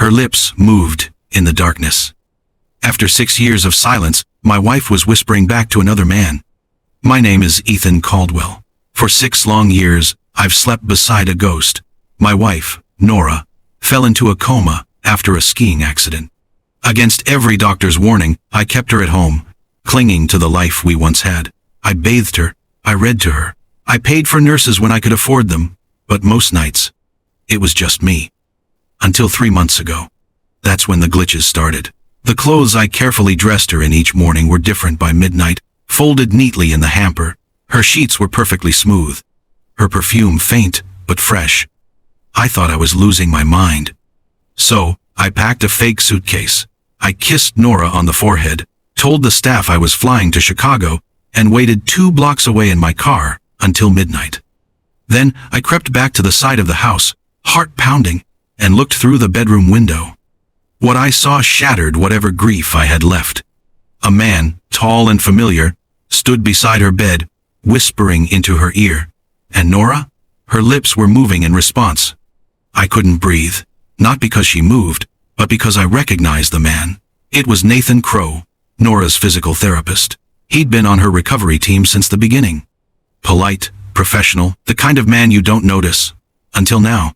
Her lips moved in the darkness. After 6 years of silence, my wife was whispering back to another man. My name is Ethan Caldwell. For 6 long years, I've slept beside a ghost. My wife, Nora, fell into a coma after a skiing accident. Against every doctor's warning, I kept her at home, clinging to the life we once had. I bathed her. I read to her. I paid for nurses when I could afford them, but most nights, it was just me. Until 3 months ago. That's when the glitches started. The clothes I carefully dressed her in each morning were different by midnight, folded neatly in the hamper. Her sheets were perfectly smooth. Her perfume faint, but fresh. I thought I was losing my mind. So, I packed a fake suitcase. I kissed Nora on the forehead, told the staff I was flying to Chicago, and waited 2 blocks away in my car until midnight. Then, I crept back to the side of the house, heart pounding, and looked through the bedroom window. What I saw shattered whatever grief I had left. A man, tall and familiar, stood beside her bed, whispering into her ear. And Nora? Her lips were moving in response. I couldn't breathe, not because she moved, but because I recognized the man. It was Nathan Crowe, Nora's physical therapist. He'd been on her recovery team since the beginning. Polite, professional, the kind of man you don't notice. Until now.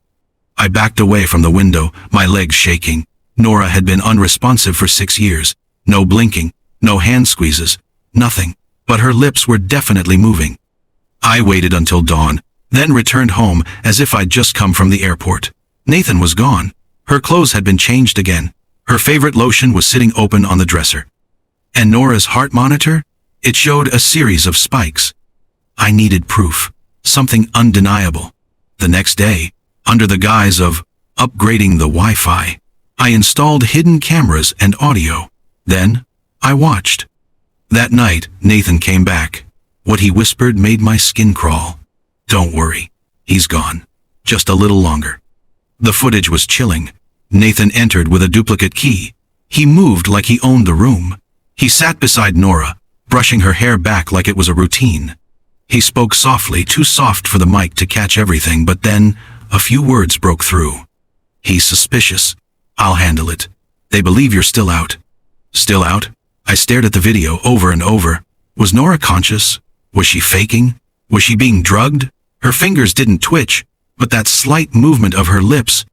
I backed away from the window, my legs shaking. Nora had been unresponsive for 6 years. No blinking, no hand squeezes, nothing. But her lips were definitely moving. I waited until dawn, then returned home as if I'd just come from the airport. Nathan was gone. Her clothes had been changed again. Her favorite lotion was sitting open on the dresser. And Nora's heart monitor? It showed a series of spikes. I needed proof, something undeniable. The next day, under the guise of upgrading the Wi-Fi, I installed hidden cameras and audio. Then, I watched. That night, Nathan came back. What he whispered made my skin crawl. Don't worry, he's gone. Just a little longer. The footage was chilling. Nathan entered with a duplicate key. He moved like he owned the room. He sat beside Nora, brushing her hair back like it was a routine. He spoke softly, too soft for the mic to catch everything, but then a few words broke through. He's suspicious. I'll handle it. They believe you're still out. Still out? I stared at the video over and over. Was Nora conscious? Was she faking? Was she being drugged? Her fingers didn't twitch, but that slight movement of her lips,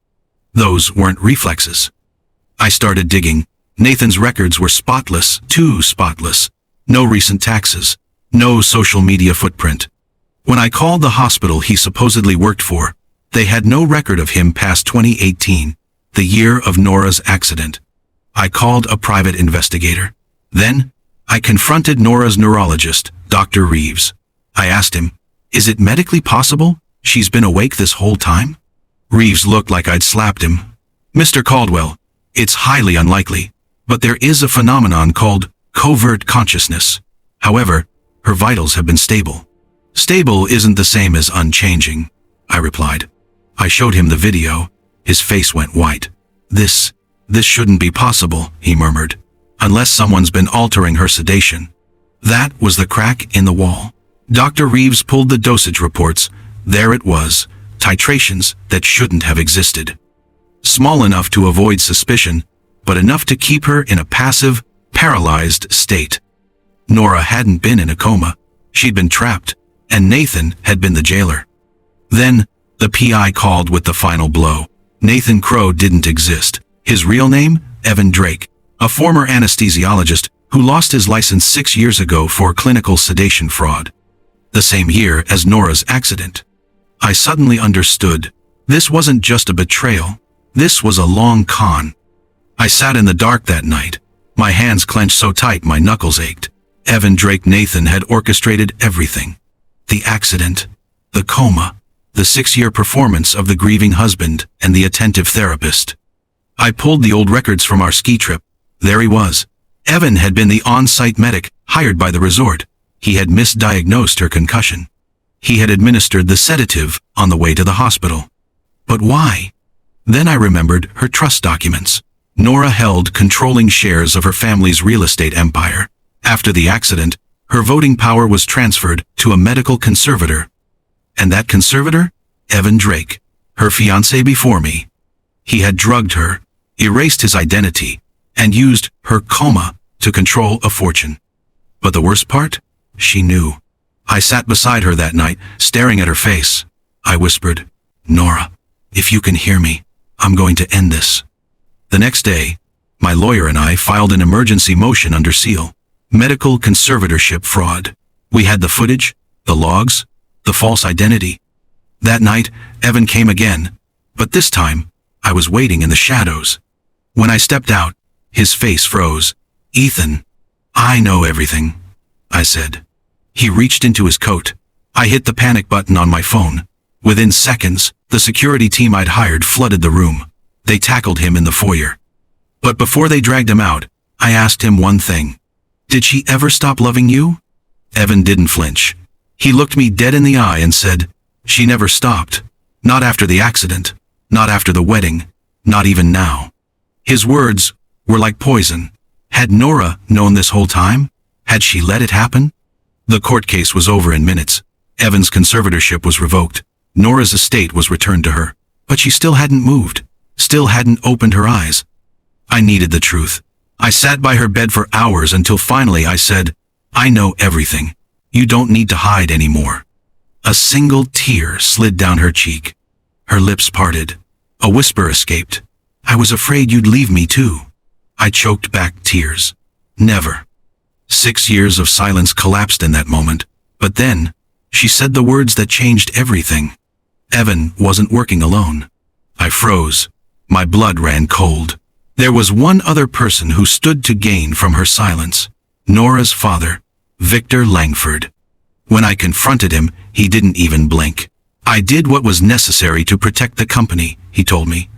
those weren't reflexes. I started digging. Nathan's records were spotless, too spotless. No recent taxes. No social media footprint. When I called the hospital he supposedly worked for, they had no record of him past 2018, the year of Nora's accident. I called a private investigator. Then, I confronted Nora's neurologist, Dr. Reeves. I asked him, is it medically possible she's been awake this whole time? Reeves looked like I'd slapped him. Mr. Caldwell, it's highly unlikely, but there is a phenomenon called covert consciousness. However, her vitals have been stable. Stable isn't the same as unchanging, I replied. I showed him the video. His face went white. This shouldn't be possible, he murmured, unless someone's been altering her sedation. That was the crack in the wall. Dr. Reeves pulled the dosage reports. There it was, titrations that shouldn't have existed. Small enough to avoid suspicion, but enough to keep her in a passive, paralyzed state. Nora hadn't been in a coma. She'd been trapped, and Nathan had been the jailer. Then, the PI called with the final blow. Nathan Crowe didn't exist. His real name? Evan Drake, a former anesthesiologist who lost his license 6 years ago for clinical sedation fraud. The same year as Nora's accident. I suddenly understood. This wasn't just a betrayal. This was a long con. I sat in the dark that night. My hands clenched so tight my knuckles ached. Evan Drake Nathan had orchestrated everything. The accident, the coma, the 6-year performance of the grieving husband and the attentive therapist. I pulled the old records from our ski trip. There he was. Evan had been the on-site medic hired by the resort. He had misdiagnosed her concussion. He had administered the sedative on the way to the hospital. But why? Then I remembered her trust documents. Nora held controlling shares of her family's real estate empire. After the accident, her voting power was transferred to a medical conservator. And that conservator? Evan Drake, her fiancé before me. He had drugged her, erased his identity, and used her coma to control a fortune. But the worst part? She knew. I sat beside her that night, staring at her face. I whispered, "Nora, if you can hear me, I'm going to end this." The next day, my lawyer and I filed an emergency motion under seal. Medical conservatorship fraud. We had the footage, the logs, the false identity. That night, Evan came again, but this time, I was waiting in the shadows. When I stepped out, his face froze. "Ethan, I know everything," I said. He reached into his coat. I hit the panic button on my phone. Within seconds, the security team I'd hired flooded the room. They tackled him in the foyer. But before they dragged him out, I asked him one thing. "Did she ever stop loving you?" Evan didn't flinch. He looked me dead in the eye and said, "She never stopped. Not after the accident. Not after the wedding. Not even now." His words were like poison. Had Nora known this whole time? Had she let it happen? The court case was over in minutes. Evan's conservatorship was revoked. Nora's estate was returned to her. But she still hadn't moved. Still hadn't opened her eyes. I needed the truth. I sat by her bed for hours until finally I said, "I know everything. You don't need to hide anymore." A single tear slid down her cheek. Her lips parted. A whisper escaped. "I was afraid you'd leave me too." I choked back tears. Never. 6 years of silence collapsed in that moment. But then, she said the words that changed everything. Evan wasn't working alone. I froze. My blood ran cold. There was one other person who stood to gain from her silence. Nora's father, Victor Langford. When I confronted him, he didn't even blink. "I did what was necessary to protect the company," he told me.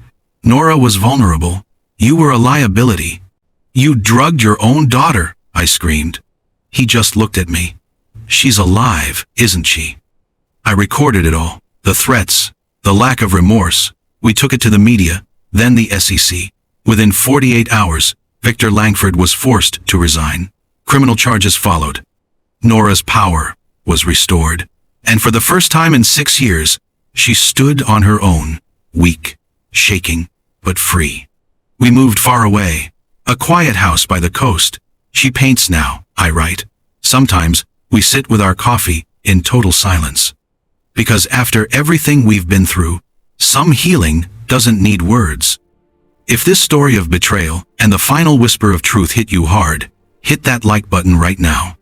"Nora was vulnerable. You were a liability." "You drugged your own daughter," I screamed. He just looked at me. "She's alive, isn't she?" I recorded it all. The threats, the lack of remorse. We took it to the media, then the SEC. Within 48 hours, Victor Langford was forced to resign. Criminal charges followed. Nora's power was restored. And for the first time in 6 years, she stood on her own, weak, shaking, but free. We moved far away. A quiet house by the coast. She paints now, I write. Sometimes, we sit with our coffee in total silence. Because after everything we've been through, some healing doesn't need words. If this story of betrayal and the final whisper of truth hit you hard, hit that like button right now.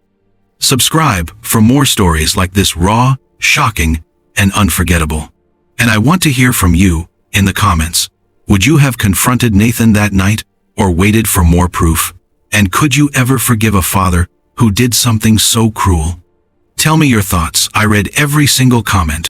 Subscribe for more stories like this, raw, shocking, and unforgettable. And I want to hear from you in the comments. Would you have confronted Nathan that night or waited for more proof? And could you ever forgive a father who did something so cruel? Tell me your thoughts. I read every single comment.